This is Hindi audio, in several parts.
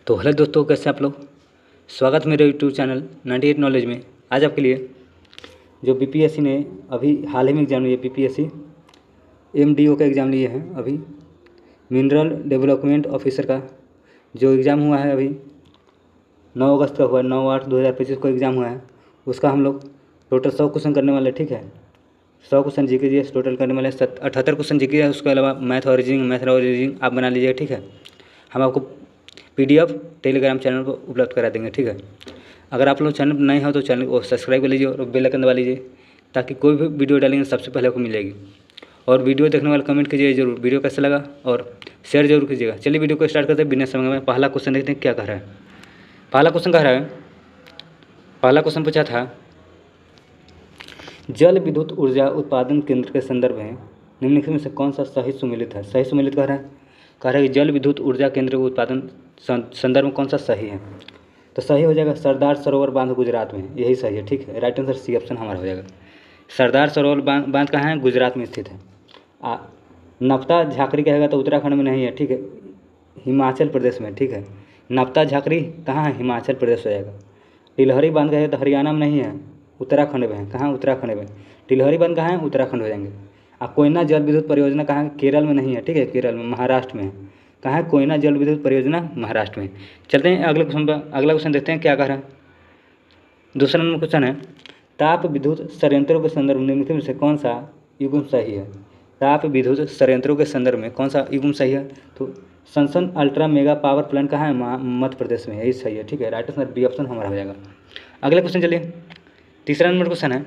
तो हेलो दोस्तों, कैसे आप लोग। स्वागत है मेरे यूट्यूब चैनल 98 नॉलेज में। आज आपके लिए जो बीपीएससी ने अभी हाल ही में एग्ज़ाम लिए, बीपीएससी एमडीओ का एग्ज़ाम लिए हैं अभी, मिनरल डेवलपमेंट ऑफिसर का जो एग्ज़ाम हुआ है अभी 9 अगस्त का हुआ, 9/8/2025 को एग्ज़ाम हुआ है। उसका हम लोग टोटल 100 क्वेश्चन करने वाले, ठीक है। 100 क्वेश्चन जीके जी टोटल करने वाले, 78 क्वेश्चन जीके है। उसके अलावा मैथ और रीजनिंग आप बना लीजिएगा, ठीक है। हम आपको पीडीएफ टेलीग्राम चैनल पर उपलब्ध करा देंगे, ठीक है। अगर आप लोग चैनल पर नए हो तो चैनल को सब्सक्राइब कर लीजिए और बेल आइकन दबा लीजिए, ताकि कोई भी वीडियो डालेंगे सबसे पहले आपको मिलेगी। और वीडियो देखने वाले कमेंट कीजिए जरूर, वीडियो कैसा लगा, और शेयर जरूर कीजिएगा। चलिए वीडियो को स्टार्ट करते हैं बिना समय में। पहला क्वेश्चन देखते हैं क्या कह रहा है। पहला क्वेश्चन कह रहा है, पहला क्वेश्चन पूछा था, जल विद्युत ऊर्जा उत्पादन केंद्र के संदर्भ में निम्नलिखित में से कौन सा सही सुमेलित है। सही सुमेलित कह रहा है कि जल विद्युत ऊर्जा केंद्र के उत्पादन संदर्भ में कौन सा सही है। तो सही हो जाएगा सरदार सरोवर बांध गुजरात में, यही सही है, ठीक है। राइट आंसर सी ऑप्शन हमारा हो जाएगा। सरदार सरोवर बांध कहाँ है, गुजरात में स्थित है। नपता झाकरी कहेगा तो उत्तराखंड में नहीं है, ठीक है, हिमाचल प्रदेश में, ठीक है। नपता झाकरी कहाँ है, हिमाचल प्रदेश हो जाएगा। टिलहरी बांध कहेगा तो हरियाणा में नहीं है, उत्तराखंड में है। कहाँ, उत्तराखंड में। टिलहरी बांध कहाँ है, उत्तराखंड हो जाएंगे। कोयना जल विद्युत परियोजना कहाँ है, केरल में नहीं है, ठीक है, केरल में, महाराष्ट्र में है। कहाँ है कोयना जल विद्युत परियोजना, महाराष्ट्र में। चलते हैं अगले क्वेश्चन पर। अगला क्वेश्चन देखते हैं क्या कह रहा है। दूसरा नंबर क्वेश्चन है, ताप विद्युत संयंत्रों के संदर्भ में निम्नलिखित में से कौन सा युग्म सही है। ताप विद्युत संयंत्रों के संदर्भ में कौन सा युग्म सही है। तो संसन अल्ट्रा मेगा पावर प्लांट कहाँ है, मध्य प्रदेश में, यही सही है, ठीक है। राइट आंसर बी ऑप्शन हमारा हो जाएगा। अगले क्वेश्चन चलिए, तीसरा नंबर क्वेश्चन है,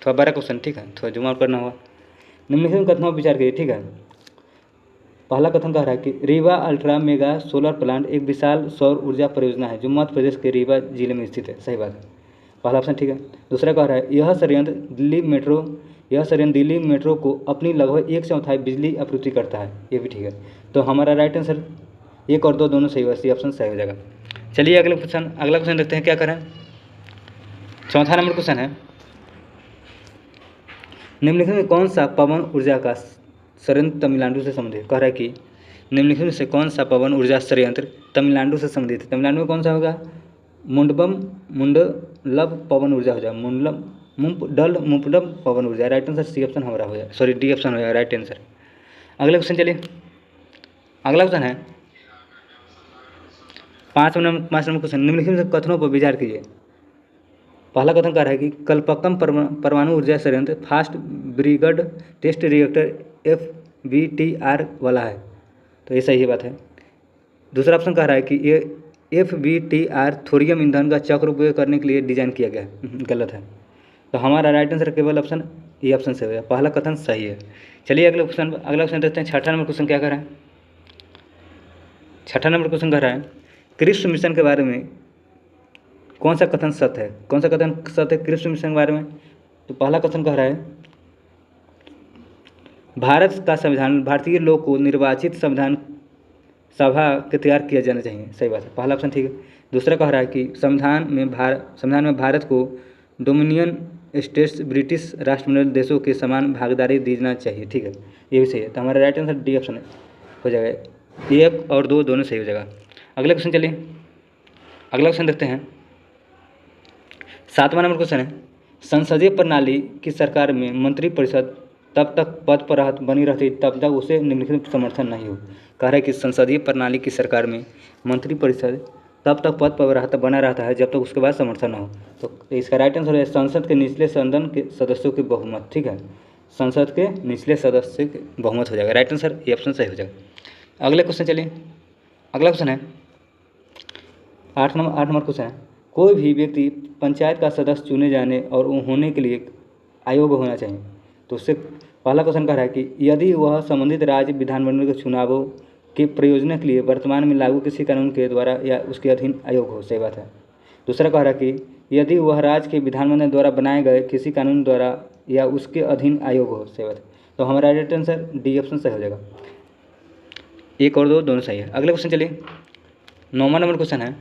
थोड़ा बड़ा क्वेश्चन, ठीक है, थोड़ा जूम आउट करना होगा। निम्नलिखित कथनों पर विचार करिए, ठीक है। पहला कथन कह रहा है कि Rewa ultra mega solar plant एक विशाल सौर ऊर्जा परियोजना है जो मध्य प्रदेश के रीवा जिले में स्थित है। सही बात है, पहला ऑप्शन ठीक है। दूसरा कह रहा है यह संयंत्र दिल्ली मेट्रो को अपनी लगभग 1/4 बिजली आपूर्ति करता है, ये भी ठीक है। तो हमारा राइट आंसर 1 और 2 दोनों सही होगा, सी ऑप्शन सही हो जाएगा। चलिए अगला क्वेश्चन देखते हैं क्या करें। चौथा नंबर क्वेश्चन है, निम्नलिखित में कौन सा पवन ऊर्जा का संयंत्र तमिलनाडु से संबंधित। कह रहा है कि निम्नलिखित में से कौन सा पवन ऊर्जा संयंत्र तमिलनाडु से संबंधित है। तमिलनाडु में कौन सा होगा, मुंडलम पवन ऊर्जा हो जाएगा, मुंडलम पवन ऊर्जा। राइट आंसर सी ऑप्शन हमारा हो जाएगा, सॉरी डी ऑप्शन हो जाएगा राइट आंसर। अगले क्वेश्चन चलिए, अगला क्वेश्चन है 5 नंबर क्वेश्चन, निम्नलिखित में से कथनों पर विचार कीजिए। पहला कथन कह रहा है कि कल्पक्कम परमाणु ऊर्जा संयंत्र fast breeder test reactor FBTR वाला है, तो ये सही बात है। दूसरा ऑप्शन कह रहा है कि ये FBTR थोरियम ईंधन का चक्र उपयोग करने के लिए डिजाइन किया गया है, गलत है। तो हमारा राइट आंसर केवल ऑप्शन ये ऑप्शन से हो गया, पहला कथन सही है। चलिए अगला क्वेश्चन देखते हैं। छठा नंबर क्वेश्चन क्या कह रहा है। छठा नंबर क्वेश्चन कह रहा है, क्रिप्स मिशन के बारे में कौन सा कथन सत्य है। कौन सा कथन सत्य है क्रिप्स मिशन के बारे में। तो पहला कथन कह रहा है, भारत का संविधान भारतीय लोग को निर्वाचित संविधान सभा के तैयार किया जाना चाहिए। सही बात है, पहला ऑप्शन ठीक है। दूसरा कह रहा है कि संविधान में भारत को डोमिनियन स्टेट्स ब्रिटिश राष्ट्रमंडल देशों के समान भागीदारी देना चाहिए, ठीक है, ये भी सही है। तो हमारा राइट आंसर डी ऑप्शन हो जाएगा। 1 और 2 दोनों सही हो जाएगा। अगले क्वेश्चन चलिए, अगला क्वेश्चन देखते हैं। 7वां नंबर क्वेश्चन है, संसदीय प्रणाली की सरकार में मंत्रिपरिषद तब तक पद पर बनी रहती तब तक उसे निम्नलिखित समर्थन नहीं हो। कह रहा है कि संसदीय प्रणाली की सरकार में मंत्रिपरिषद तब तक पद पर बना रहता है जब तक उसके बाद समर्थन न हो। तो इसका राइट आंसर है संसद के निचले सदन के सदस्यों के बहुमत, ठीक है, संसद के निचले सदस्य के बहुमत हो जाएगा। राइट आंसर ये ऑप्शन सही हो जाएगा। अगले क्वेश्चन चलिए, अगला क्वेश्चन है 8 नंबर क्वेश्चन है, कोई भी व्यक्ति पंचायत का सदस्य चुने जाने और होने के लिए अयोग्य होना चाहिए। तो उससे पहला क्वेश्चन कह रहा है कि यदि वह संबंधित राज्य विधानमंडल के चुनावों के प्रयोजन के लिए वर्तमान में लागू किसी कानून के द्वारा या उसके अधीन अयोग्य हो। सही बात है। दूसरा कह रहा है कि यदि वह राज्य के विधानमंडल द्वारा बनाए गए किसी कानून द्वारा या उसके अधीन अयोग्य हो। सही बात है। तो हमारा राइट आंसर डी ऑप्शन सही हो जाएगा। 1 और 2 दोनों सही है। अगले क्वेश्चन चलिए, 9वां नंबर क्वेश्चन है,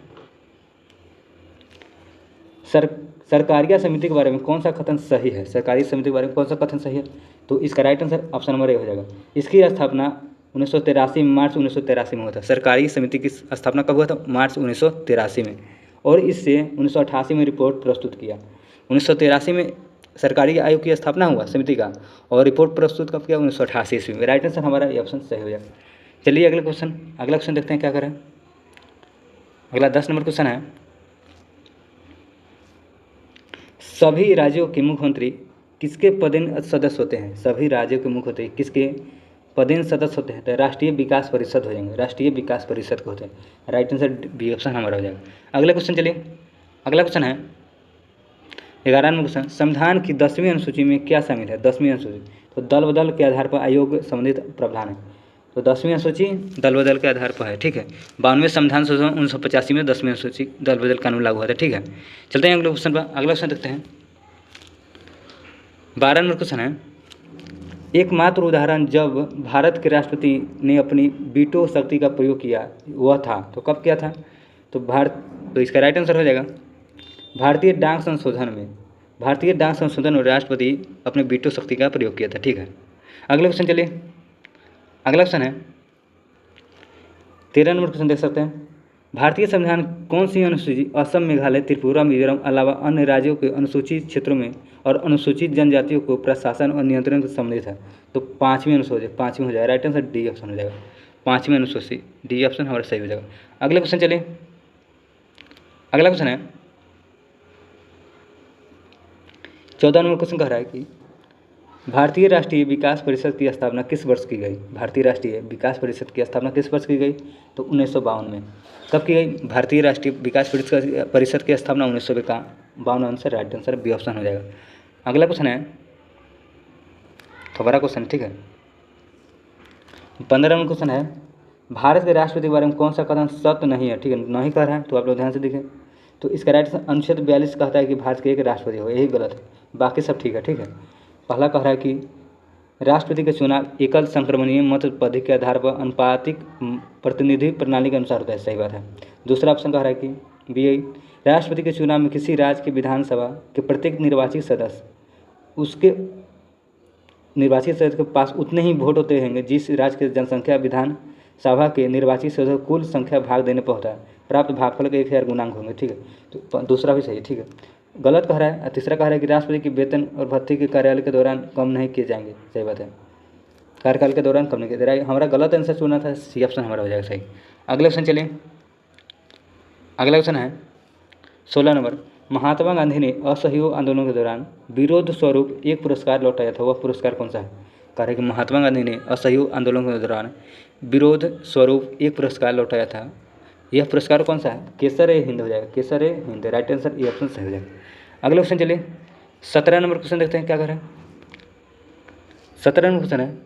सरकारिया समिति के बारे में कौन सा कथन सही है। सरकारी समिति के बारे में कौन सा कथन सही है। तो इसका right answer option number A हो जाएगा। इसकी स्थापना 1983 में, मार्च 1983 में हुआ था। सरकारी समिति की स्थापना कब हुआ था? मार्च 1983 में। और इससे 1988 में रिपोर्ट प्रस्तुत किया। 1983 में सरकारी आयोग की स्थापना हुआ समिति का, और रिपोर्ट प्रस्तुत कब किया? 1988 ईस्वी में। राइट आंसर हमारा ये ऑप्शन सही हो जाएगा। चलिए अगला क्वेश्चन देखते हैं क्या करें। अगला 10 नंबर क्वेश्चन है, सभी राज्यों के मुख्यमंत्री किसके पदेन सदस्य होते हैं? सभी राज्यों के मुख्यमंत्री किसके पदेन सदस्य होते हैं? तो राष्ट्रीय विकास परिषद हो जाएंगे, राष्ट्रीय विकास परिषद के होते हैं। राइट आंसर बी ऑप्शन हमारा हो जाएगा। अगला क्वेश्चन चलिए, अगला क्वेश्चन है 11 नंबर क्वेश्चन, संविधान की 10वीं अनुसूची में क्या शामिल है? 10वीं अनुसूची तो दल बदल के आधार पर आयोग संबंधित प्रावधान है। तो 10वीं अनुसूची दल बदल के आधार पर है, ठीक है। 92वें संविधान संशोधन 1985 में 10वीं अनुसूची दल बदल कानून लागू हुआ था, ठीक है। चलते हैं अगले क्वेश्चन पर। अगला क्वेश्चन देखते हैं 12 नंबर क्वेश्चन है, एकमात्र उदाहरण जब भारत के राष्ट्रपति ने अपनी वीटो शक्ति का प्रयोग किया वह था, तो कब किया था? तो इसका राइट आंसर हो जाएगा भारतीय डाक संशोधन में। भारतीय डाक संशोधन में राष्ट्रपति अपने वीटो शक्ति का प्रयोग किया था, ठीक है। अगला क्वेश्चन चलिए, अगला क्वेश्चन है 13 नंबर क्वेश्चन देख सकते हैं, भारतीय संविधान कौन सी अनुसूची असम, मेघालय, त्रिपुरा, मिजोरम अलावा अन्य राज्यों के अनुसूचित क्षेत्रों में और अनुसूचित जनजातियों को प्रशासन और नियंत्रण से संबंधित है? तो 5वीं अनुसूची, 5वीं हो जाएगा। राइट आंसर डी ऑप्शन हो जाएगा, 5वीं अनुसूची, डी ऑप्शन हमारा सही हो जाएगा। अगले क्वेश्चन चलिए, अगला क्वेश्चन है 14 नंबर क्वेश्चन कह रहा है कि भारतीय राष्ट्रीय विकास परिषद की स्थापना किस वर्ष की गई? भारतीय राष्ट्रीय विकास परिषद की स्थापना किस वर्ष की गई? तो 1952 में। कब की गई भारतीय राष्ट्रीय विकास परिषद की स्थापना? 1952 answer, right answer B option हो जाएगा। अगला क्वेश्चन है बड़ा क्वेश्चन, ठीक है। 15 नंबर क्वेश्चन है, भारत के राष्ट्रपति के बारे में कौन सा कथन सत्य नहीं है? ठीक है, नहीं कह रहा है, तो आप लोग ध्यान से देखें। तो इसका राइट आंसर अनुच्छेद 42 कहता है कि भारत के एक राष्ट्रपति हो, यही गलत है, बाकी सब ठीक है, ठीक है। पहला कह रहा है कि राष्ट्रपति का चुनाव एकल संक्रमणीय मत पद्धति के आधार पर अनुपातिक प्रतिनिधि प्रणाली के अनुसार होता है, सही बात है। दूसरा ऑप्शन कह रहा है कि बी, राष्ट्रपति के चुनाव में किसी राज्य के विधानसभा के प्रत्येक निर्वाचित सदस्य उसके निर्वाचित सदस्य के पास उतने ही वोट होते हैं जिस राज्य की जनसंख्या विधानसभा के निर्वाचित सदस्य कुल संख्या भाग देने पर होता है, प्राप्त भागफल के 1000 गुणांक होंगे, ठीक है। तो दूसरा भी सही है, ठीक है। गलत कह रहा है। तीसरा कह रहा है कि राष्ट्रपति के वेतन और भत्ते के कार्यालय के दौरान कम नहीं किए जाएंगे, सही बात है, कार्यकाल के दौरान कम नहीं किया जाएगा। हमारा गलत आंसर चुना था, सी ऑप्शन हमारा हो जाएगा सही। अगला क्वेश्चन चलिए, अगला क्वेश्चन है 16 नंबर, महात्मा गांधी ने असहयोग आंदोलन के दौरान विरोध स्वरूप एक पुरस्कार लौटाया था, वह पुरस्कार कौन सा है? कह रहे हैं कि महात्मा गांधी ने असहयोग आंदोलन के दौरान विरोध स्वरूप एक पुरस्कार लौटाया था, यह पुरस्कार कौन सा है? केसर-ए-हिंद हो जाएगा, केसर-ए-हिंद, राइट आंसर ये ऑप्शन सही हो जाएगा। अगला क्वेश्चन चलिए 17 नंबर क्वेश्चन देखते हैं क्या कर रहे हैं। 17 नंबर क्वेश्चन है,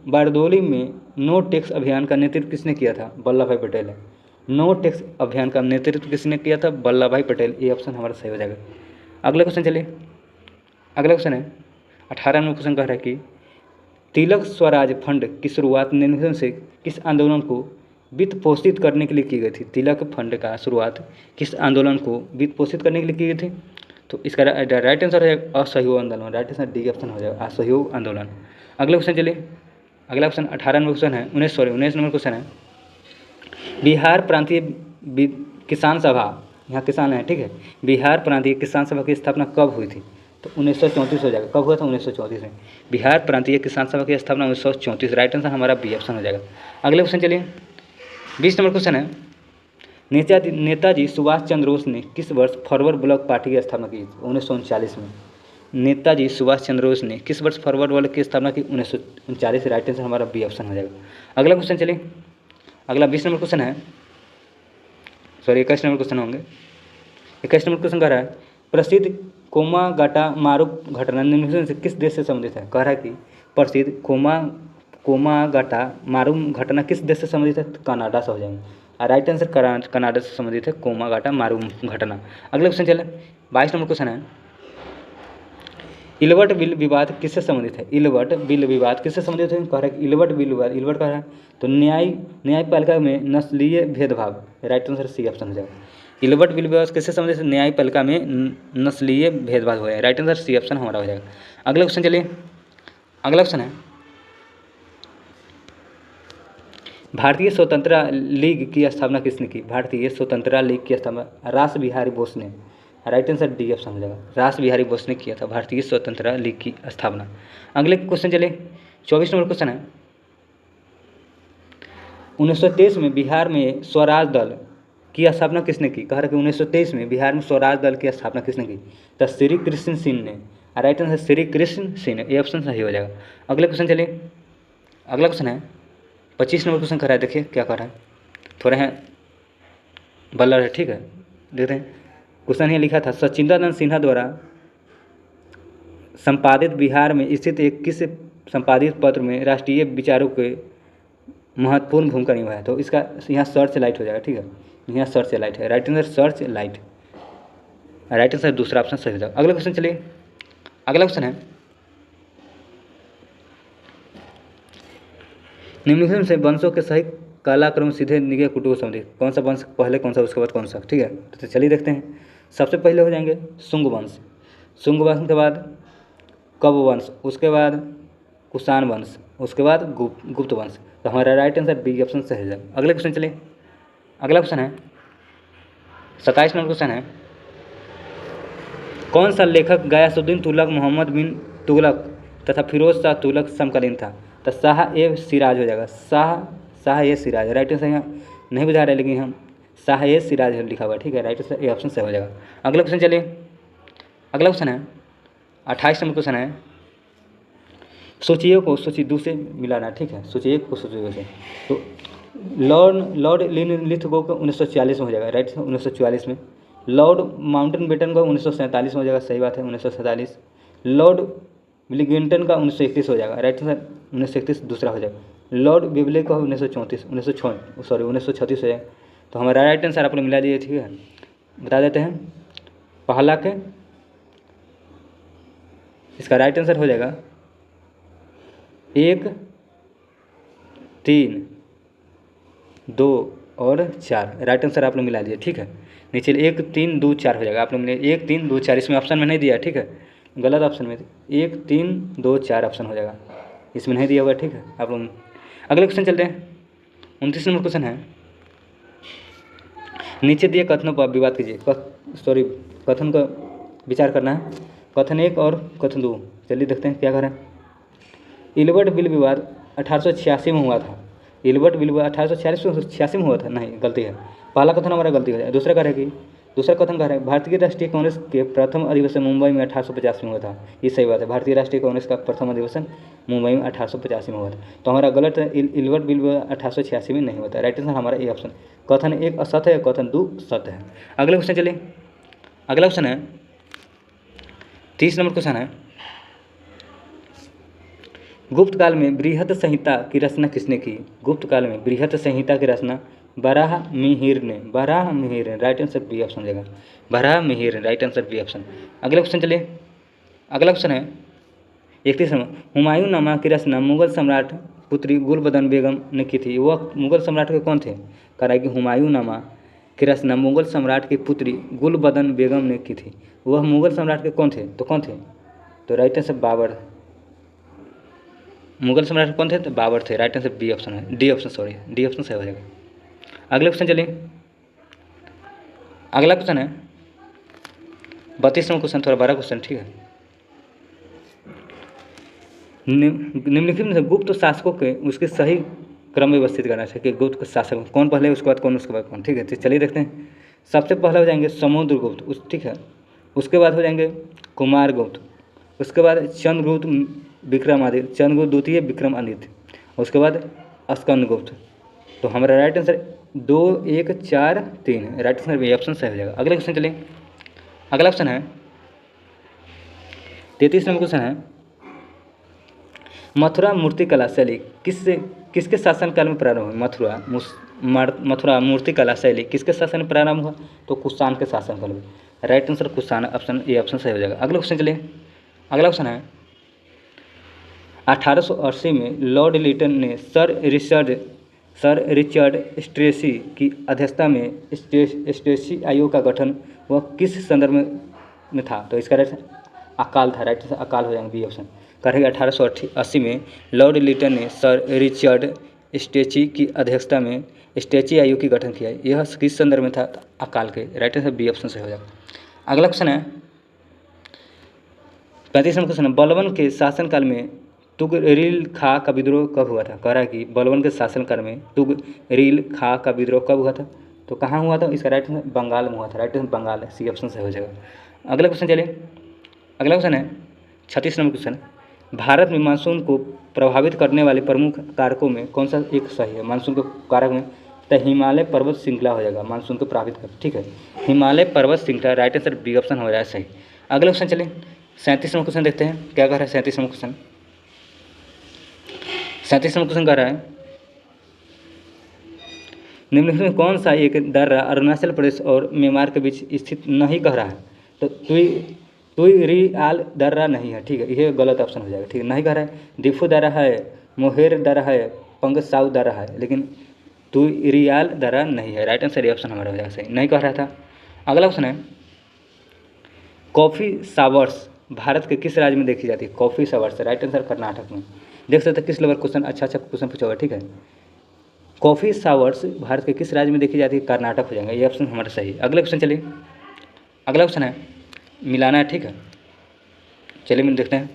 बारदोली में नो टैक्स अभियान का नेतृत्व किसने किया था? वल्लभ भाई पटेल है। नो टैक्स अभियान का नेतृत्व किसने किया था? वल्लभ भाई पटेल, ये ऑप्शन हमारा सही हो जाएगा। अगला क्वेश्चन चलिए, अगला क्वेश्चन है 18 नंबर क्वेश्चन कह रहा है कि तिलक स्वराज फंड की शुरुआत निम्नलिखित से किस आंदोलन को वित्त पोषित करने के लिए की गई थी? तिलक फंड का शुरुआत किस आंदोलन को वित्त पोषित करने के लिए की गई थी? तो इसका राइट आंसर है असहयोग आंदोलन, राइट आंसर डी ऑप्शन हो जाएगा, असहयोग आंदोलन। अगला क्वेश्चन चलिए, अगला क्वेश्चन 18 नंबर क्वेश्चन है 19 नंबर क्वेश्चन है, बिहार प्रांतीय किसान सभा, यहाँ किसान है, ठीक है, बिहार प्रांतीय किसान सभा की स्थापना कब हुई थी? तो 1934 हो जाएगा। कब हुआ था? 1934 में। बिहार प्रांतीय किसान सभा की स्थापना 1934, राइट आंसर हमारा बी ऑप्शन हो जाएगा। अगले क्वेश्चन चलिए 20 नंबर क्वेश्चन है, नेताजी सुभाष चंद्र बोस ने किस वर्ष फॉरवर्ड ब्लॉक पार्टी की स्थापना की? 1939 में। नेताजी सुभाष चंद्र बोस ने किस वर्ष फॉरवर्ड ब्लॉक की स्थापना की? 1939, राइट आंसर हमारा बी ऑप्शन हो जाएगा। अगला क्वेश्चन चलिए, अगला 20 नंबर क्वेश्चन है, सॉरी 21 नंबर क्वेश्चन होंगे। 21 नंबर क्वेश्चन कह रहा है, प्रसिद्ध कोमागाटामारू घटना निम्नलिखित से किस देश से संबंधित है? कह रहा है कि प्रसिद्ध कोमागाटामारू घटना किस देश से संबंधित है? तो कनाडा से हो जाएंगे, राइट आंसर कनाडा से संबंधित है कोमागाटामारू घटना। अगले क्वेश्चन चले 22 नंबर क्वेश्चन है, इलवर्ट बिल विवाद किससे संबंधित है? इलवर्ट बिल विवाद किससे संबंधित है? कह रहा है कि इलवर्ट बिल विवाद, इलवर्ट कह रहा है तो न्यायपालिका में नस्लीय भेदभाव, राइट आंसर सी ऑप्शन हो जाएगा। इलवर्ट बिल विवाद किससे संबंधित है? न्यायपालिका में नस्लीय भेदभाव हुआ है, राइट आंसर सी ऑप्शन हमारा हो जाएगा। अगला क्वेश्चन चलिए, अगला क्वेश्चन है भारतीय स्वतंत्रता लीग की स्थापना किसने की? भारतीय स्वतंत्रता लीग की स्थापना रास बिहारी बोस ने। राइट आंसर डी ऑप्शन हो जाएगा, रास बिहारी बोस ने किया था भारतीय स्वतंत्रता लीग की स्थापना। अगले क्वेश्चन चले, 24 नंबर क्वेश्चन है, 1923 में बिहार में स्वराज दल की स्थापना किसने की? कह रहा कि 1923 में बिहार में स्वराज दल की स्थापना किसने की? तो श्री कृष्ण सिंह ने। राइट आंसर श्री कृष्ण सिंह, ये ऑप्शन सही हो जाएगा। अगले क्वेश्चन चलिए, अगला क्वेश्चन है 25 नंबर क्वेश्चन कर रहा है, देखिए क्या कर रहा है, थोड़े हैं बलर है, ठीक है, देखते हैं। क्वेश्चन ये लिखा था, सचिंदानंद सिन्हा द्वारा संपादित बिहार में स्थित एक किस संपादित पत्र में राष्ट्रीय विचारों के महत्वपूर्ण भूमिका निभाया? तो इसका यहाँ सर्च लाइट हो जाएगा, ठीक है, यहाँ सर्च लाइट है। Right answer search light, right answer दूसरा ऑप्शन सही हो जाएगा। अगला क्वेश्चन चलिए, अगला क्वेश्चन है, निम्नलिखित से वंशों के सही कालाक्रम सीधे निगे कुटुंब संबंधी, कौन सा वंश पहले, कौन सा उसके बाद कौन सा, ठीक है। तो चलिए देखते हैं। सबसे पहले हो जाएंगे शुंग वंश, शुंग वंश के बाद कब वंश, उसके बाद कुषाण वंश, उसके बाद गुप्त वंश। तो हमारा राइट आंसर बी ऑप्शन सही है। अगले क्वेश्चन चलिए, अगला क्वेश्चन है 27 नंबर क्वेश्चन है, कौन सा लेखक गयासुद्दीन तुगलक, मोहम्मद बिन तुगलक तथा फिरोज शाह तुगलक समकालीन था? तो शाह ए सिराज हो जाएगा, शाह ए सिराज। राइट आंसर यहाँ नहीं बुझा रहा है, लेकिन हम शाह ए सिराज लिखा हुआ है, ठीक है, राइट आंसर ए ऑप्शन सही हो जाएगा। अगला क्वेश्चन चलिए, अगला क्वेश्चन है 28 नंबर क्वेश्चन है, सूचियों को सूची दो से मिलाना, ठीक है, सूची एक को सूची दो से। तो लॉर्ड लिथगो को 1940 में हो जाएगा, राइट, 1944 में। लॉर्ड माउंटबेटन का 1947 में हो जाएगा, सही बात है, 1947। लॉर्ड विलिंगटन का 1931 हो जाएगा, राइट आंसर 1931 दूसरा हो जाएगा। लॉर्ड बिबले का 1936 हो जाएगा। तो हमारा राइट आंसर आप लोग मिला दिए, ठीक है, बता देते हैं। पहला के इसका राइट आंसर हो जाएगा 1, 3, 2 और 4। राइट आंसर आप लोग मिला दिए, ठीक है। नीचे 1, 3, 2, 4 हो जाएगा, आप लोग मिले 1, 3, 2, 4, इसमें ऑप्शन में नहीं दिया, ठीक है, गलत ऑप्शन में 1, 3, 2, 4 ऑप्शन हो जाएगा, इसमें नहीं दिया हुआ, ठीक है। आप लोग अगले क्वेश्चन चलते हैं। 29 नंबर क्वेश्चन है, नीचे दिए कथनों पर विवाद कीजिए। कथन का विचार करना है, कथन 1 और कथन 2। चलिए देखते हैं क्या करें। इल्बर्ट बिल विवाद 1886 में हुआ था। इल्बर्ट बिल विवाद 1886 में हुआ था, नहीं, गलती है। पहला कथन हमारा गलती हो जाए। दूसरा कह रहा है कि दूसरा कथन कह रहा है भारतीय राष्ट्रीय कांग्रेस के प्रथम अधिवेशन मुंबई में 1850 में हुआ था। ये सही बात है, भारतीय राष्ट्रीय कांग्रेस का प्रथम अधिवेशन मुंबई में 1885 में हुआ था। तो हमारा गलत है, इल्बर्ट बिल विवाद 1886 में नहीं होता। राइट आंसर हमारा ए ऑप्शन। कथन 1 असत्य है, कथन 2 सत्य है। अगले क्वेश्चन चलिए, अगला क्वेश्चन है 30 नंबर क्वेश्चन है, गुप्त काल में बृहत संहिता की रचना किसने की? गुप्त काल में बृहत संहिता की रचना वराहमिहिर ने। Varahamihira, right answer B option देगा, Varahamihira, right answer B option. अगला क्वेश्चन चलिए, अगला क्वेश्चन है 31 नंबर, हुमायूं नामा की रचना मुगल सम्राट पुत्री गुलबदन बेगम ने की थी। वह मुगल सम्राट के कौन थे? कह रहा है कि हुमायूं नामा की रचना मुगल सम्राट की पुत्री गुलबदन बेगम ने की थी। वह मुगल सम्राट के कौन थे? तो कौन थे? तो राइट आंसर बाबर। मुगल सम्राट कौन थे? तो बाबर थे। राइट आंसर बी ऑप्शन है, D option, sorry, D option सही हो जाएगा। अगले क्वेश्चन चलिए, अगला क्वेश्चन है 32 नंबर क्वेश्चन, थोड़ा बड़ा क्वेश्चन, ठीक है। निम्नलिखित में से गुप्त शासकों के उसके सही क्रम व्यवस्थित करना चाहिए कि गुप्त शासक कौन पहले, उसके बाद कौन, उसके बाद कौन, ठीक है। तो चलिए देखते हैं। सबसे पहले हो जाएंगे समुद्रगुप्त, उस, ठीक है। उसके बाद हो जाएंगे कुमारगुप्त, उसके बाद चंद्रगुप्त विक्रमादित्य, चंद्रगुप्त द्वितीय विक्रमादित्य, उसके बाद स्कंदगुप्त। तो हमारा right answer 2, 1, 4, 3, right answer B option सही हो जाएगा। अगले क्वेश्चन चलिए, अगला क्वेश्चन है 33 नंबर क्वेश्चन है, मथुरा मूर्तिकला शैली किसके शासनकाल में प्रारंभ हुई? मथुरा मूर्तिकला शैली किसके शासन में प्रारंभ हुआ? तो कुषाण के शासनकाल में। Right answer Kushan, option A option सही हो जाएगा। अगला क्वेश्चन चलिए, अगला क्वेश्चन है 1880 में लॉर्ड लिटन ने सर रिचर्ड स्ट्रेसी की अध्यक्षता में स्ट्रेसी आयोग का गठन वह किस संदर्भ में था? तो इसका राइट अकाल था। राइट अकाल हो जाएंगे, बी ऑप्शन। करेंगे 1880 में लॉर्ड लिटन ने सर रिचर्ड स्टेची की अध्यक्षता में स्टेची आयोग की गठन किया। यह किस संदर्भ में था? अकाल के। राइट आंसर बी ऑप्शन से हो जाएगा। अगला क्वेश्चन है 35 नंबर क्वेश्चन है, बलबन के शासनकाल में तुगरिल खा का विद्रोह कब हुआ था? कह रहा है कि बलबन के शासनकाल में तुगरिल खा का विद्रोह कब हुआ था? तो कहाँ हुआ था? इसका राइट आंसर बंगाल में हुआ था। राइट आंसर बंगाल है, सी ऑप्शन से हो जाएगा। अगला क्वेश्चन चलिए, अगला क्वेश्चन है 36 नंबर क्वेश्चन, भारत में मानसून को प्रभावित करने वाले प्रमुख कारकों में कौन सा एक सही है? मानसून के कारक में तो हिमालय पर्वत श्रृंखला हो जाएगा मानसून को प्रभावित कर। ठीक है, हिमालय पर्वत श्रृंखला, राइट आंसर बी ऑप्शन हो जाएगा सही। अगला क्वेश्चन चलिए 37 नंबर क्वेश्चन देखते हैं क्या कह रहा है। 37 नंबर क्वेश्चन, 37 नंबर क्वेश्चन कह रहा है, निम्नलिखित में कौन सा एक दर्रा अरुणाचल प्रदेश और म्यांमार के बीच स्थित नहीं कह रहा है? तो तुईरियाल दर्रा नहीं है। ठीक है, यह गलत ऑप्शन हो जाएगा। ठीक है, नहीं कह रहा है। दिफू दर्रा है, मोहेर दर्रा है, पंगसाउ दर्रा है, लेकिन तुईरियाल दर्रा नहीं है। राइट आंसर ये ऑप्शन हमारा हो जाएगा सही, नहीं कह रहा था। अगला ऑप्शन है, कॉफ़ी शावर्स भारत के किस राज्य में देखी जाती है? Coffee showers, right answer Karnataka में। देख सकते हैं किस लेवल क्वेश्चन, अच्छा क्वेश्चन पूछा हुआ है। ठीक है, कॉफ़ी शावर्स भारत के किस राज्य में देखी जाती है? कर्नाटक हो जाएगा, ये ऑप्शन हमारा सही है। अगला क्वेश्चन चलिए, अगला क्वेश्चन है मिलाना है। ठीक है, चलिए मैं देखते हैं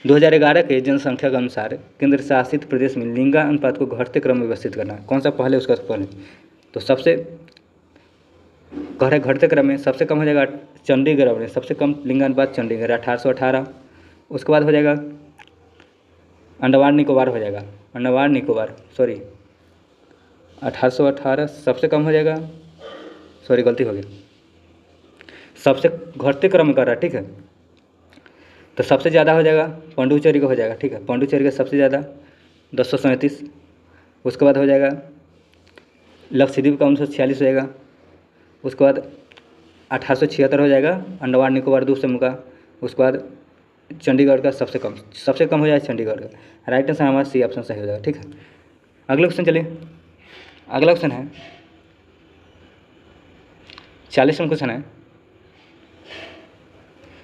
2011 के जनसंख्या के अनुसार केंद्र शासित प्रदेश में लिंगानुपात को घटते क्रम में व्यवस्थित करना है। कौन सा पहले उसका पहले? तो सबसे कह रहे घटते क्रम में सबसे कम हो जाएगा चंडीगढ़ में, सबसे कम लिंगानुपात चंडीगढ़ 1818। उसके बाद हो जाएगा अंडमान निकोबार हो जाएगा, अंडमान निकोबार 1818 सबसे कम हो जाएगा, गलती हो गई, सबसे घटते क्रम में कर रहा है। ठीक है, तो सबसे ज़्यादा हो जाएगा पांडुचेरी का हो जाएगा। ठीक है, पांडुचेरी का सबसे ज़्यादा 1037। उसके बाद हो जाएगा लक्षद्वीप का 1946 हो जाएगा। उसके बाद 1876 हो जाएगा अंडमान निकोबार द्वीप समूह का। उसके बाद चंडीगढ़ का सबसे कम हो जाएगा चंडीगढ़ का। राइट आंसर हमारा सी ऑप्शन सही हो जाएगा। ठीक है, अगला क्वेश्चन चलिए, अगला क्वेश्चन है 40वां क्वेश्चन है,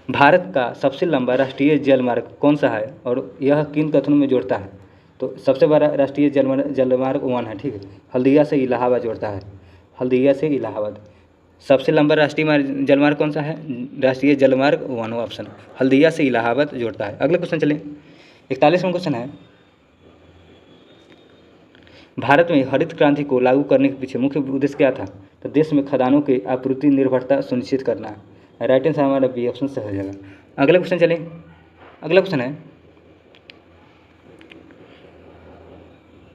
भारत का सबसे लंबा राष्ट्रीय जलमार्ग कौन सा है और यह किन कथनों में जोड़ता है? तो सबसे बड़ा राष्ट्रीय जलमार्ग 1 है। ठीक है, हल्दिया से इलाहाबाद जोड़ता है, हल्दिया से इलाहाबाद। सबसे लंबा राष्ट्रीय जलमार्ग कौन सा है? राष्ट्रीय जलमार्ग 1 ऑप्शन, हल्दिया से इलाहाबाद जोड़ता है। अगले क्वेश्चन चलिए, 41वां क्वेश्चन है, भारत में हरित क्रांति को लागू करने के पीछे मुख्य उद्देश्य क्या था? तो देश में खदानों की आपूर्ति निर्भरता सुनिश्चित करना है। राइट आंसर हमारा बी ऑप्शन से हो जाएगा। अगला क्वेश्चन चलिए, अगला क्वेश्चन है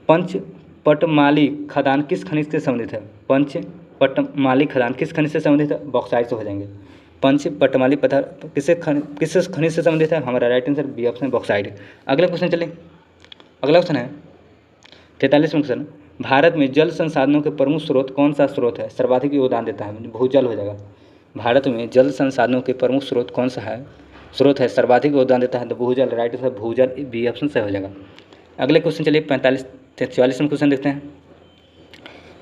पंचपटमाली खदान किस खनिज से संबंधित है? पंचपटमाली खदान किस खनिज से संबंधित है? बॉक्साइट से हो जाएंगे। पंचपटमाली पदार्थ किस खनिज से संबंधित है? हमारा right answer B option bauxite. अगला क्वेश्चन चलिए, अगला क्वेश्चन है 43वां क्वेश्चन, भारत में जल संसाधनों के प्रमुख स्रोत कौन सा स्रोत है सर्वाधिक योगदान देता है? भूजल हो जाएगा। भारत में जल संसाधनों के प्रमुख स्रोत कौन सा है स्रोत है सर्वाधिक योगदान देता है? तो भूजल, राइट आंसर भूजल बी ऑप्शन से हो जाएगा। अगले क्वेश्चन चलिए 44वां क्वेश्चन देखते हैं।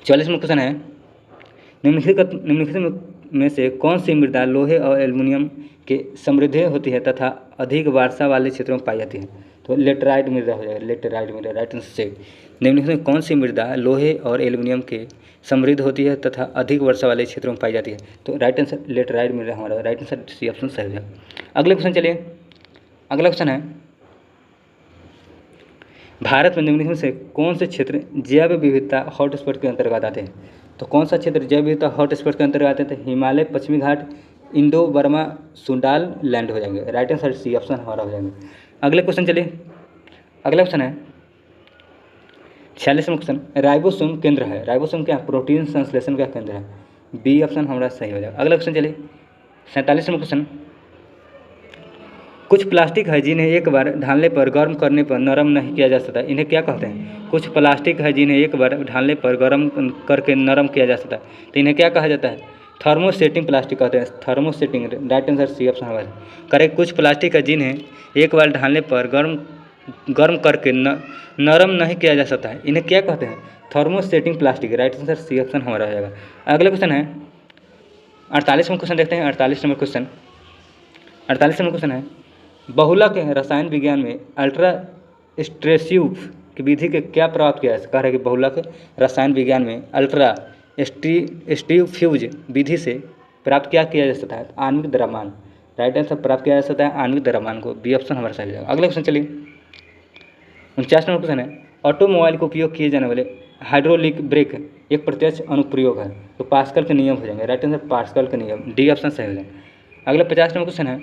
44वां क्वेश्चन है, निम्नलिखित में से कौन सी मृदा लोहे और एल्युमिनियम के समृद्ध होती है तथा अधिक वर्षा वाले क्षेत्रों में पाई जाती है? तो लेटराइट मृदा हो जाएगा, लेटराइट मृदा, राइट आंसर से। निम्नलिखित में कौन सी मृदा लोहे और एल्युमिनियम के समृद्ध होती है तथा अधिक वर्षा वाले क्षेत्रों में पाई जाती है? तो राइट आंसर लेटराइट मृदा हमारा राइट आंसर सी ऑप्शन सही हो जाएगा। अगले क्वेश्चन चलिए, अगला क्वेश्चन है, भारत में निम्नलिखित में से कौन से क्षेत्र जैव विविधता हॉटस्पॉट के अंतर्गत आते हैं? तो कौन सा क्षेत्र जैव विविधता हॉटस्पॉट के अंतर्गत आते हैं? हिमालय, पश्चिमी घाट, इंडो बर्मा सुंडाल लैंड हो जाएंगे। राइट आंसर सी ऑप्शन हमारा हो जाएंगे। अगले क्वेश्चन चलिए, अगला क्वेश्चन है 46वां क्वेश्चन, राइबोसोम केंद्र है, राइबोसोम क्या? प्रोटीन संश्लेषण का केंद्र है। बी ऑप्शन हमारा सही हो जाएगा। अगला क्वेश्चन चलिए 47वां क्वेश्चन, कुछ प्लास्टिक है जिन्हें एक बार ढालने पर गर्म करने पर नरम नहीं किया जा सकता, इन्हें क्या कहते हैं? कुछ प्लास्टिक है जिन्हें एक बार ढालने पर गर्म करके नरम किया जा सकता है, तो इन्हें क्या कहा जाता है? थर्मोसेटिंग प्लास्टिक कहते हैं, thermosetting. Right answer C option हमारा करेक्ट। कुछ प्लास्टिक है जिन्हें एक बार ढालने पर गर्म करके नरम नहीं किया जा सकता है, इन्हें क्या कहते हैं? Thermosetting plastic. Right answer C option हमारा हो जाएगा। अगला क्वेश्चन है 48वां क्वेश्चन देखते हैं। 48 नंबर क्वेश्चन, 48 नंबर क्वेश्चन है, बहुलक रसायन विज्ञान में अल्ट्रा स्ट्रेसिव की विधि के क्या प्राप्त किया है? कह रहा है कि बहुलक रसायन विज्ञान में अल्ट्रा स्ट्रीफ्यूज विधि से प्राप्त क्या किया जा सकता है? आणविक द्रव्यमान। राइट आंसर प्राप्त किया जा सकता है आणविक द्रव्यमान को। बी ऑप्शन हमारा सही जाएगा। अगले क्वेश्चन चलिए, 49 नंबर क्वेश्चन है, ऑटोमोबाइल को उपयोग किए जाने वाले हाइड्रोलिक ब्रेक एक प्रत्यक्ष अनुप्रयोग है, तो पास्कल के नियम हो जाएंगे। राइट आंसर पास्कल के नियम, डी ऑप्शन सही हो जाएगा। अगला 50 नंबर क्वेश्चन है,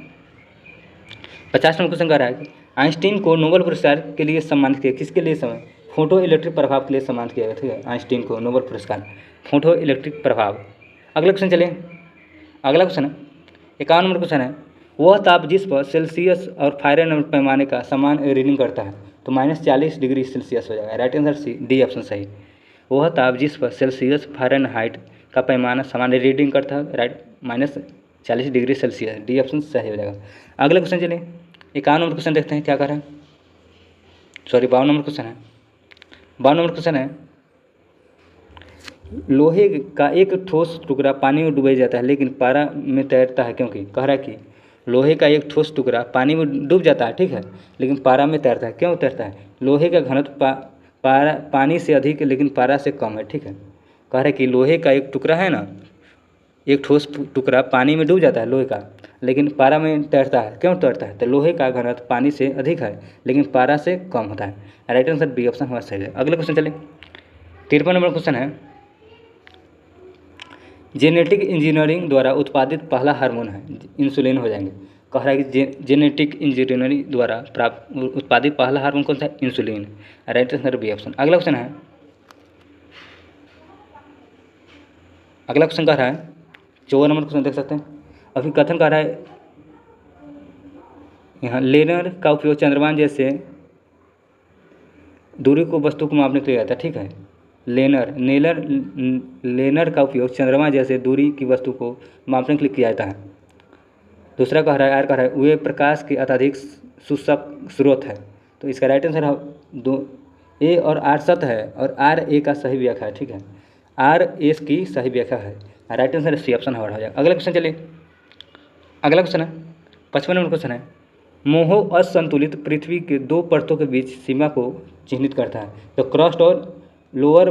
50 नंबर क्वेश्चन कह रहा है कि आइंस्टीन को नोबेल पुरस्कार के लिए सम्मानित किया, किसके लिए समय? फोटो इलेक्ट्रिक प्रभाव के लिए सम्मानित किया गया। ठीक है, आइंस्टीन को नोबेल पुरस्कार फोटो इलेक्ट्रिक प्रभाव। अगला क्वेश्चन चलिए, अगला क्वेश्चन है 51 नंबर क्वेश्चन है, वह ताप जिस पर सेल्सियस और फारेनहाइट पैमाने का समान रीडिंग करता है, तो -40 डिग्री सेल्सियस हो जाएगा। Right answer C, D option सही। वह ताप जिस पर सेल्सियस फारेनहाइट का पैमाना समान रीडिंग करता है, right, -40 degree Celsius, D option सही हो जाएगा। अगले क्वेश्चन चलिए, 51 नंबर क्वेश्चन देखते हैं क्या कर रहे हैं, सॉरी 52 नंबर क्वेश्चन है। 52 नंबर क्वेश्चन है, लोहे का एक ठोस टुकड़ा पानी में डूबा जाता है लेकिन पारा में तैरता है, क्योंकि कह रहा है कि लोहे का एक ठोस टुकड़ा पानी में डूब जाता है, ठीक है, लेकिन पारा में तैरता है। क्यों तैरता है? लोहे का घनत्व पानी से अधिक लेकिन पारा से कम है। ठीक है, कह रहा है कि लोहे का एक टुकड़ा है ना, एक ठोस टुकड़ा पानी में डूब जाता है लोहे का, लेकिन पारा में तैरता है। क्यों तैरता है? तो लोहे का घनत्व पानी से अधिक है लेकिन पारा से कम होता है। राइट आंसर बी ऑप्शन हमारा सही है। अगले क्वेश्चन चलिए, 53 नंबर क्वेश्चन है, जेनेटिक इंजीनियरिंग द्वारा उत्पादित पहला हार्मोन है, इंसुलिन हो जाएंगे। कह रहा है कि जेनेटिक इंजीनियरिंग द्वारा प्राप्त उत्पादित पहला हार्मोन कौन सा है? Insulin. Right answer B option. अगला क्वेश्चन है, अगला क्वेश्चन कह रहा है 54 नंबर क्वेश्चन देख सकते हैं। अभी कथन कर रहा है यहाँ, लेनर का उपयोग चंद्रमान जैसे दूरी को वस्तु को मापने के लिए आता है। ठीक है, लेनर का उपयोग चंद्रमा जैसे दूरी की वस्तु को मापने के लिए किया जाता है। दूसरा कह रहा है, आर कह रहा है, वे प्रकाश के अत्यधिक सूचक स्रोत है, तो इसका राइट आंसर दो ए और आर सत्य है और आर ए का सही व्याख्या है। ठीक है, आर एस की सही व्याख्या है। राइट आंसर सी ऑप्शन हमारा हो जाएगा। अगला क्वेश्चन चलिए, अगला क्वेश्चन है 55 नंबर क्वेश्चन है, मोह असंतुलित पृथ्वी के दो परतों के बीच सीमा को चिन्हित करता है, तो क्रस्ट और लोअर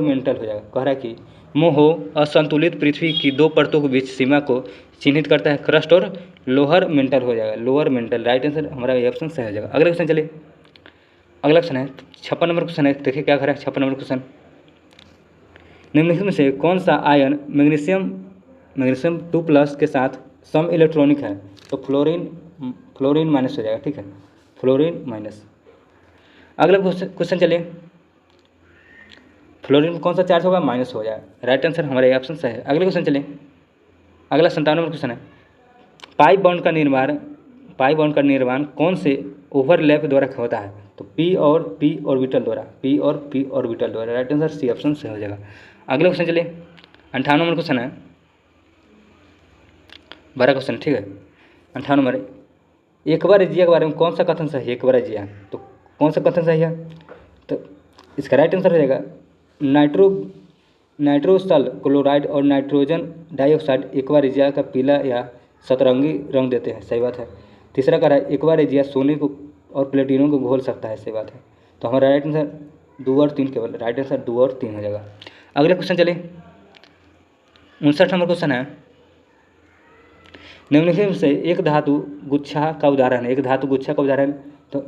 मेंटल हो जाएगा। कह रहा है कि मोह असंतुलित पृथ्वी की दो परतों के बीच सीमा को चिन्हित करता है, क्रस्ट और लोअर मेंटल हो जाएगा, लोअर मेंटल। राइट आंसर हमारा ये ऑप्शन सही हो जाएगा। अगला क्वेश्चन चलिए, अगला क्वेश्चन है 56 नंबर क्वेश्चन है, देखिए क्या कर रहा है 56 नंबर क्वेश्चन, निम्नलिखित में से कौन सा आयन मैग्नीशियम 2+ के साथ सम इलेक्ट्रॉनिक है, तो फ्लोरीन माइनस हो जाएगा। ठीक है, फ्लोरीन माइनस। अगला क्वेश्चन चलिए, फ्लोरीन में कौन सा चार्ज होगा? माइनस हो जाएगा। राइट आंसर हमारा ऑप्शन सही है। अगले क्वेश्चन चलिए, अगला 57 नंबर क्वेश्चन है, पाई बॉन्ड का निर्माण कौन से ओवरलैप द्वारा होता है, तो पी ऑर्बिटल द्वारा। राइट आंसर सी ऑप्शन सही हो जाएगा। अगले क्वेश्चन चलिए, 58 नंबर क्वेश्चन है, बड़ा क्वेश्चन। ठीक है, 58 नंबर, एक्वारेजिया के बारे में कौन सा कथन सही है? एक्वारेजिया, तो कौन सा कथन सही है? तो इसका राइट आंसर हो जाएगा नाइट्रोसल क्लोराइड और नाइट्रोजन डाइऑक्साइड एक्वारेजिया का पीला या सतरंगी रंग देते हैं। सही बात है। तीसरा कह रहा है, एक्वारेजिया सोने को और प्लेटिनम को घोल सकता है। सही बात है। तो हमारा राइट आंसर 2 और 3 केवल, राइट आंसर 2 और 3 हो जाएगा। अगले क्वेश्चन चलिए, 59 नंबर क्वेश्चन है, निम्नलिखित में से एक धातु गुच्छा का उदाहरण, तो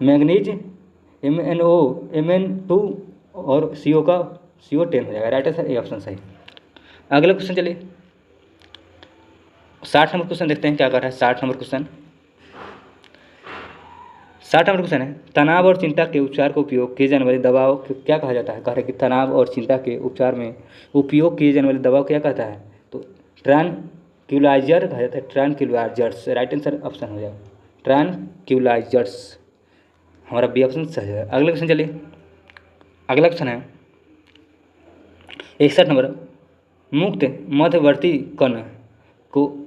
मैग्नीज MnO Mn2 और CO10 हो जाएगा। राइट आंसर ए ऑप्शन सही। अगला क्वेश्चन चलिए, 60 नंबर क्वेश्चन देखते हैं क्या कर रहा है। 60 नंबर क्वेश्चन है, तनाव और चिंता के उपचार को उपयोग किए जाने वाली दवाओं को क्या कहा जाता है? कह रहा है कि तनाव और चिंता के उपचार में उपयोग किए जाने वाली दवाओं को क्या कहता है? तो ट्रैंक्विलाइजर कहा जाता है, ट्रैंक्विलाइजर्स। राइट आंसर ऑप्शन हो जाएगा ट्रैंक्विलाइजर्स, हमारा बी ऑप्शन सही है। अगला क्वेश्चन चलिए, अगला क्वेश्चन है 61 नंबर, मुक्त मध्यवर्ती कण को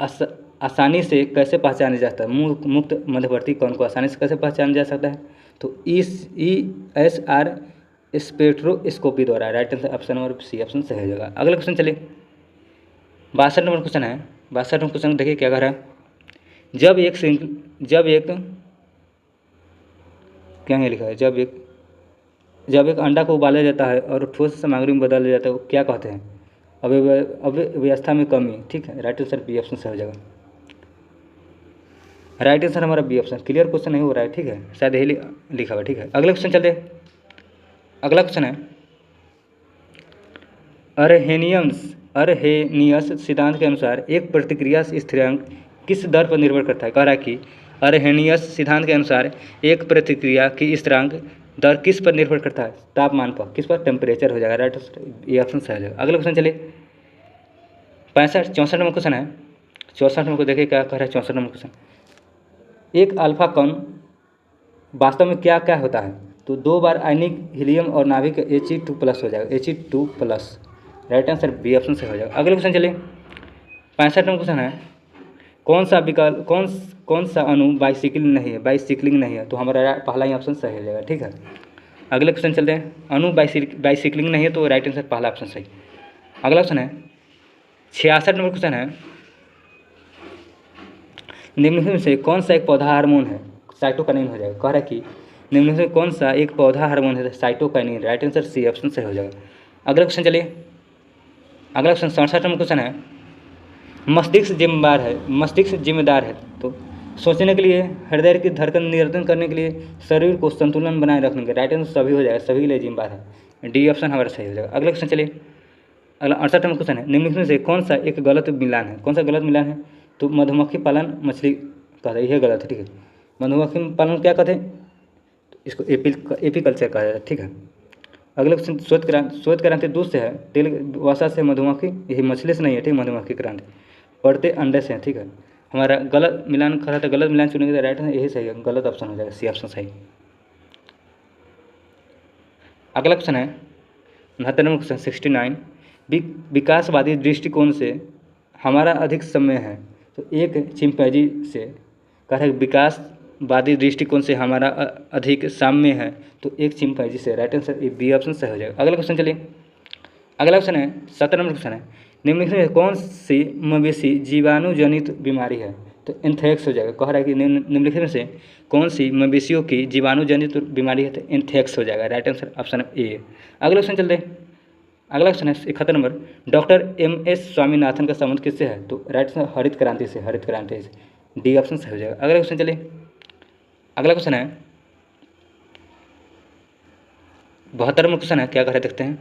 आसानी से कैसे पहचाना जाता है? मुक्त मध्यवर्ती कण को आसानी से कैसे पहचाना जा सकता है? तो ESR स्पेक्ट्रोस्कोपी द्वारा। Right answer option number C option सही हो जाएगा। अगला क्वेश्चन चलिए, 62 नंबर क्वेश्चन है। 62 नंबर क्वेश्चन देखिए क्या कर रहा है, जब एक क्या है लिखा है, जब एक जब एक अंडा को उबाला जाता है और ठोस सामग्री में बदल जाता है वो क्या कहते हैं? अव्यवस्था में कमी। ठीक है, राइट आंसर बी ऑप्शन से हो जाएगा। राइट आंसर हमारा बी ऑप्शन। क्लियर क्वेश्चन नहीं हो रहा है, ठीक है, शायद यही लिखा हुआ है। ठीक है, अगले क्वेश्चन चलते हैं। अगला क्वेश्चन है अरहेनियस सिद्धांत के अनुसार एक प्रतिक्रिया स्थिरांक किस दर पर निर्भर करता है? कह रहा है कि अरहेनियस सिद्धांत के अनुसार एक प्रतिक्रिया की स्थिरांक दर किस पर निर्भर करता है? तापमान पर। किस पर? टेम्परेचर हो जाएगा। राइट ये ऑप्शन सही हो जाएगा। अगला क्वेश्चन चलिए 64 नंबर क्वेश्चन है। 64 नंबर को देखिए क्या कह रहा है। 64 नंबर क्वेश्चन, एक अल्फा कण वास्तव में क्या क्या होता है? तो 2 बार आयनिक हीलियम और नाभिक He2+ हो जाएगा, He2+। Right answer B option से हो जाएगा। अगले क्वेश्चन चलिए 65 नंबर क्वेश्चन है, कौन सा अणु बाइसिकलिंग नहीं है? तो हमारा पहला ही ऑप्शन सही हो जाएगा। ठीक है, अगले क्वेश्चन चलते हैं। अणु बाइसिकलिंग नहीं है तो राइट आंसर पहला ऑप्शन सही। अगला क्वेश्चन है 66 नंबर क्वेश्चन है, निम्नलिखित में से कौन सा एक पौधा हार्मोन है? साइटोकाइनिन हो जाएगा। कह रहा है कि निम्नलिखित में कौन सा एक पौधा हार्मोन है? Cytokinin. Right answer C option सही हो जाएगा। अगला क्वेश्चन चलिए, अगला क्वेश्चन 67 नंबर क्वेश्चन है, मस्तिष्क जिम्मेदार है तो सोचने के लिए, हृदय की धड़कन नियंत्रण करने के लिए, शरीर को संतुलन बनाए रखने के। राइट आंसर सभी हो जाएगा, सभी के लिए जिम्मेदार है। डी ऑप्शन हमारा सही हो जाएगा। अगला क्वेश्चन चलिए, अगला 68 नंबर क्वेश्चन है, निम्नलिखित में से कौन सा एक गलत मिलान है? कौन सा गलत मिलान है? तो मधुमक्खी पालन मछली कहते हैं, यह गलत है। ठीक है, मधुमक्खी पालन क्या कहते हैं? तो इसको एपीकल्चर कहा जाता है। ठीक है, अगले क्वेश्चन श्वेत क्रांति दूध से है, तेल वसा से मधुमक्खी, यही मछली से नहीं है। ठीक, मधुमक्खी क्रांति पड़ते अंडे से है। ठीक है, हमारा गलत मिलान खा रहा था, गलत मिलान चुनेंगे तो राइट है, यही सही है, गलत ऑप्शन हो जाएगा, सी ऑप्शन सही। अगला क्वेश्चन है 69 नंबर क्वेश्चन 69, विकासवादी दृष्टिकोण से हमारा अधिक समय है तो एक चिंपैंजी से। कह रहा है विकासवादी दृष्टिकोण से हमारा अधिक साम्य है तो एक चिंपैंजी से। राइट आंसर बी ऑप्शन सही हो जाएगा। अगला क्वेश्चन चलिए, अगला क्वेश्चन है 70 नंबर क्वेश्चन है, निम्नलिखित में कौन सी मवेशी जीवाणु जनित बीमारी है? तो एंथ्रेक्स हो जाएगा। कह रहा है कि निम्नलिखित में से कौन सी मवेशियों की जीवाणु जनित बीमारी है? तो एंथ्रेक्स हो जाएगा। Right answer option A. अगला क्वेश्चन चलते हैं, अगला क्वेश्चन है 71 नंबर, डॉक्टर MS स्वामीनाथन का संबंध किससे है? तो राइट आंसर हरित क्रांति से, हरित क्रांति से। डी ऑप्शन सही हो जाएगा। अगला क्वेश्चन चलिए, अगला क्वेश्चन है 72 नंबर क्वेश्चन है, क्या कह रहे देखते हैं,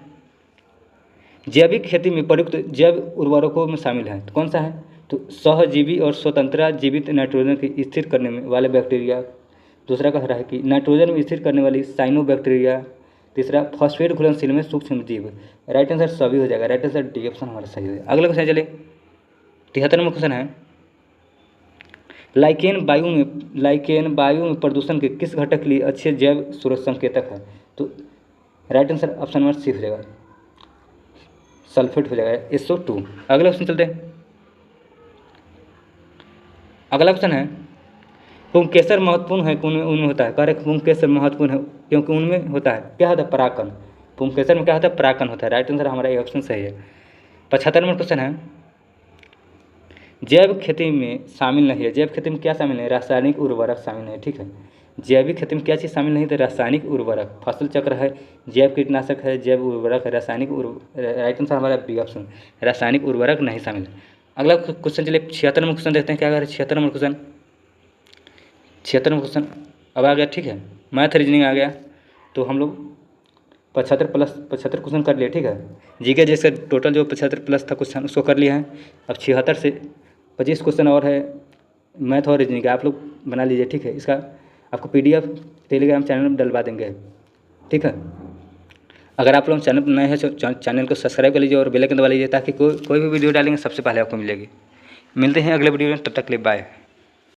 जैविक खेती में प्रयुक्त जैव उर्वरकों में शामिल है तो कौन सा है? तो सहजीवी और स्वतंत्र जीवित नाइट्रोजन की स्थिर करने में वाले बैक्टीरिया। दूसरा कह रहा है कि नाइट्रोजन में स्थिर करने वाली साइनोबैक्टीरिया। तीसरा फॉस्फेट घुलनशील में सूक्ष्म जीव। राइट आंसर सभी हो जाएगा। राइट आंसर डी ऑप्शन हमारा सही हो जाएगा। अगला क्वेश्चन चलिए 73 नंबर क्वेश्चन है, लाइकेन वायु में प्रदूषण के किस घटक के लिए अच्छे जैव संकेतक है? तो right answer option number C हो जाएगा, सल्फेट हो जाएगा, SO2। अगला क्वेश्चन चलते हैं, अगला क्वेश्चन है, पुंकेसर महत्वपूर्ण है कि उनमें होता है? कह रहे पुंकेसर महत्वपूर्ण है क्योंकि उनमें होता है, क्या होता है? परागकण। पुंकेसर में क्या होता है? परागकण होता है। राइट आंसर हमारा ये ऑप्शन सही है। 75 नंबर क्वेश्चन है, जैव खेती में शामिल नहीं है। जैव खेती में क्या शामिल है? रासायनिक उर्वरक शामिल है। ठीक है, जैविक खेती में क्या चीज़ शामिल नहीं? तो रासायनिक उर्वरक, फसल चक्र है, जैव कीटनाशक है, जैव उर्वरक है, रासायनिक राइट आंसर हमारा बी ऑप्शन, रासायनिक उर्वरक नहीं शामिल। अगला क्वेश्चन चलिए 76 नंबर क्वेश्चन देखते हैं, क्या कह रहे हैं 76 नंबर क्वेश्चन। 76 नंबर क्वेश्चन अब आ गया। ठीक है, मैथ रीजनिंग आ गया तो हम लोग 75 क्वेश्चन कर लिए। ठीक है, जीके जैसे टोटल जो 75+ था क्वेश्चन उसको कर लिया है। अब 76 से 25 क्वेश्चन और है मैथ और रीजनिंग का, आप लोग बना लीजिए। ठीक है, इसका आपको PDF टेलीग्राम चैनल में डलवा देंगे। ठीक है, अगर आप लोग चैनल पर नए हैं तो चैनल को सब्सक्राइब कर लीजिए और बेल आइकन दबा लीजिए ताकि कोई भी वीडियो डालेंगे सबसे पहले आपको मिलेगी। मिलते हैं अगले वीडियो में, तब तक के लिए बाय।